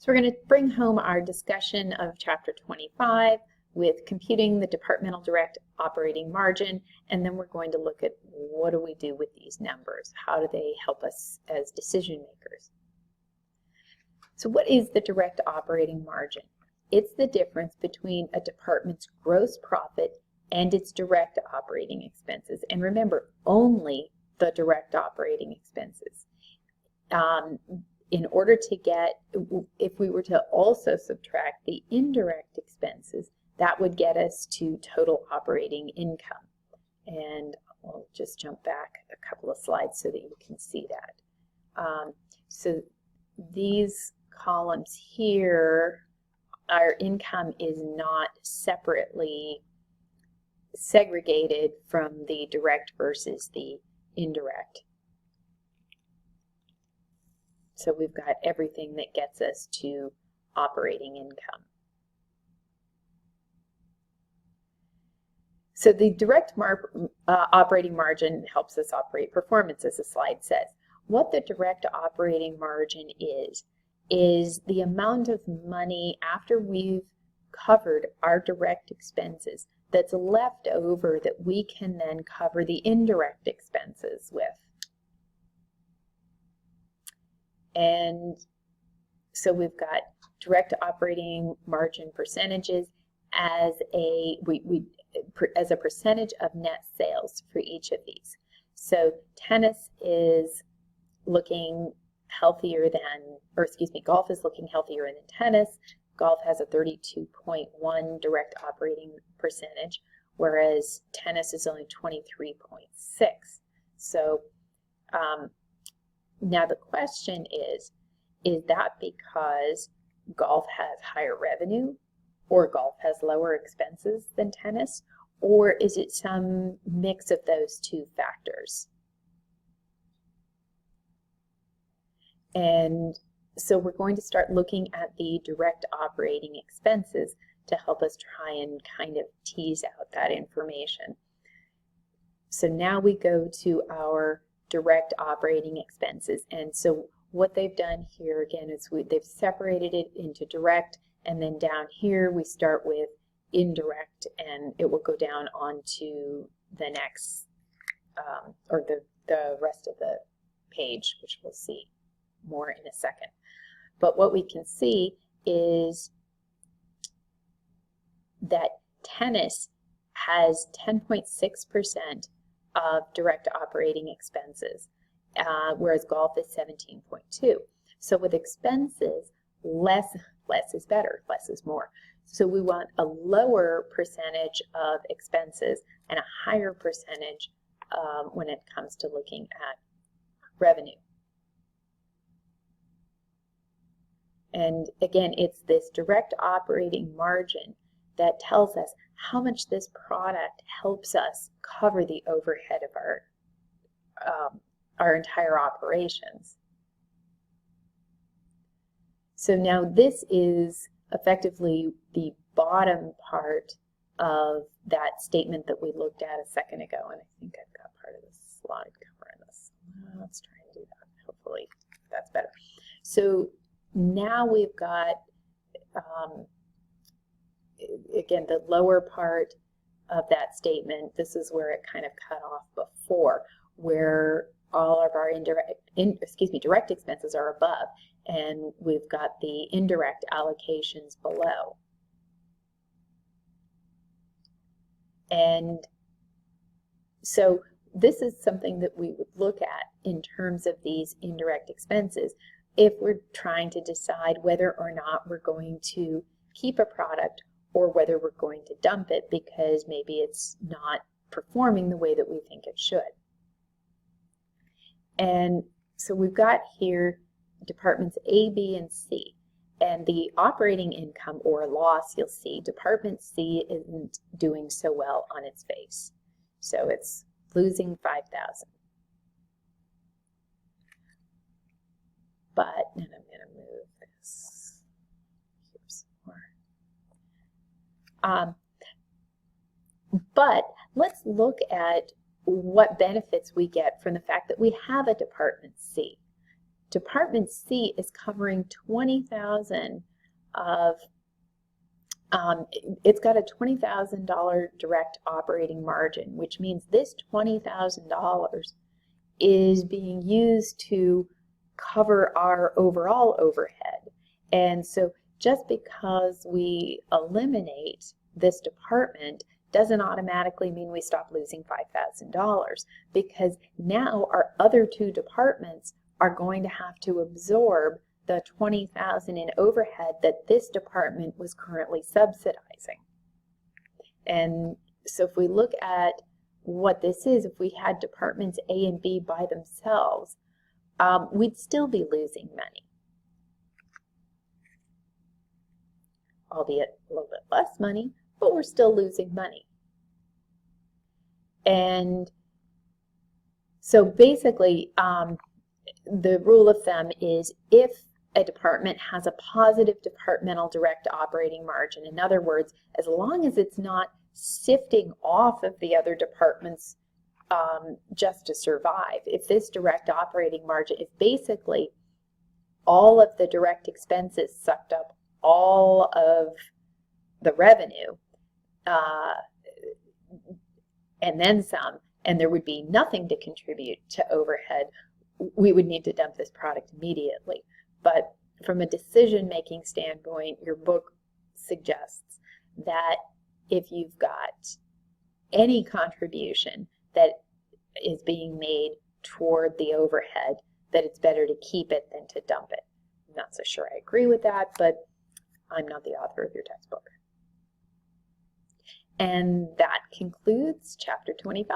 So we're going to bring home our discussion of Chapter 25 with computing the departmental direct operating margin, and then we're going to look at what do we do with these numbers? How do they help us as decision makers? So what is the direct operating margin? It's the difference between a department's gross profit and its direct operating expenses. And remember, only the direct operating expenses. In order to get, if we were to also subtract the indirect expenses, that would get us to total operating income. And I'll just jump back a couple of slides so that you can see that. So these columns here, our income is not separately segregated from the direct versus the indirect. So we've got everything that gets us to operating income. So the direct operating margin helps us operate performance, as the slide says. What the direct operating margin is the amount of money after we've covered our direct expenses that's left over that we can then cover the indirect expenses with. And so we've got direct operating margin percentages as a percentage of net sales for each of these. So tennis is looking healthier than, or excuse me, golf is looking healthier than tennis. Golf has a 32.1 direct operating percentage, whereas tennis is only 23.6. So now the question is that because golf has higher revenue or golf has lower expenses than tennis, or is it some mix of those two factors? And so we're going to start looking at the direct operating expenses to help us try and kind of tease out that information. So now we go to our direct operating expenses. And so what they've done here again is they've separated it into direct, and then down here we start with indirect, and it will go down onto the next, or the rest of the page, which we'll see more in a second. But what we can see is that tennis has 10.6% of direct operating expenses, whereas golf is 17.2. So with expenses, less is better, less is more. So we want a lower percentage of expenses and a higher percentage when it comes to looking at revenue. And again, it's this direct operating margin that tells us how much this product helps us cover the overhead of our entire operations. So now this is effectively the bottom part of that statement that we looked at a second ago, and I think I've got part of the slide covering this. Let's try and do that. Hopefully that's better. So now we've got, again, the lower part of that statement. This is where it kind of cut off before, where all of our direct expenses are above, and we've got the indirect allocations below. And so this is something that we would look at in terms of these indirect expenses if we're trying to decide whether or not we're going to keep a product or whether we're going to dump it because maybe it's not performing the way that we think it should. And so we've got here departments A, B, and C. And the operating income or loss, you'll see Department C isn't doing so well on its face. So it's losing $5,000. But, and I'm going to move this. Here's more. But let's look at what benefits we get from the fact that we have a Department C. Department C is covering $20,000 of, it's got a $20,000 direct operating margin, which means this $20,000 is being used to cover our overall overhead. And so just because we eliminate this department doesn't automatically mean we stop losing $5,000, because now our other two departments are going to have to absorb the $20,000 in overhead that this department was currently subsidizing. And so if we look at what this is, if we had departments A and B by themselves, we'd still be losing money, albeit a little bit less money, but we're still losing money. And so basically, the rule of thumb is if a department has a positive departmental direct operating margin, in other words, as long as it's not sifting off of the other departments just to survive, if this direct operating margin, if basically all of the direct expenses sucked up all of the revenue, and then some, and there would be nothing to contribute to overhead, we would need to dump this product immediately. But from a decision-making standpoint, your book suggests that if you've got any contribution that is being made toward the overhead, that it's better to keep it than to dump it. I'm not so sure I agree with that, but I'm not the author of your textbook. And that concludes Chapter 25.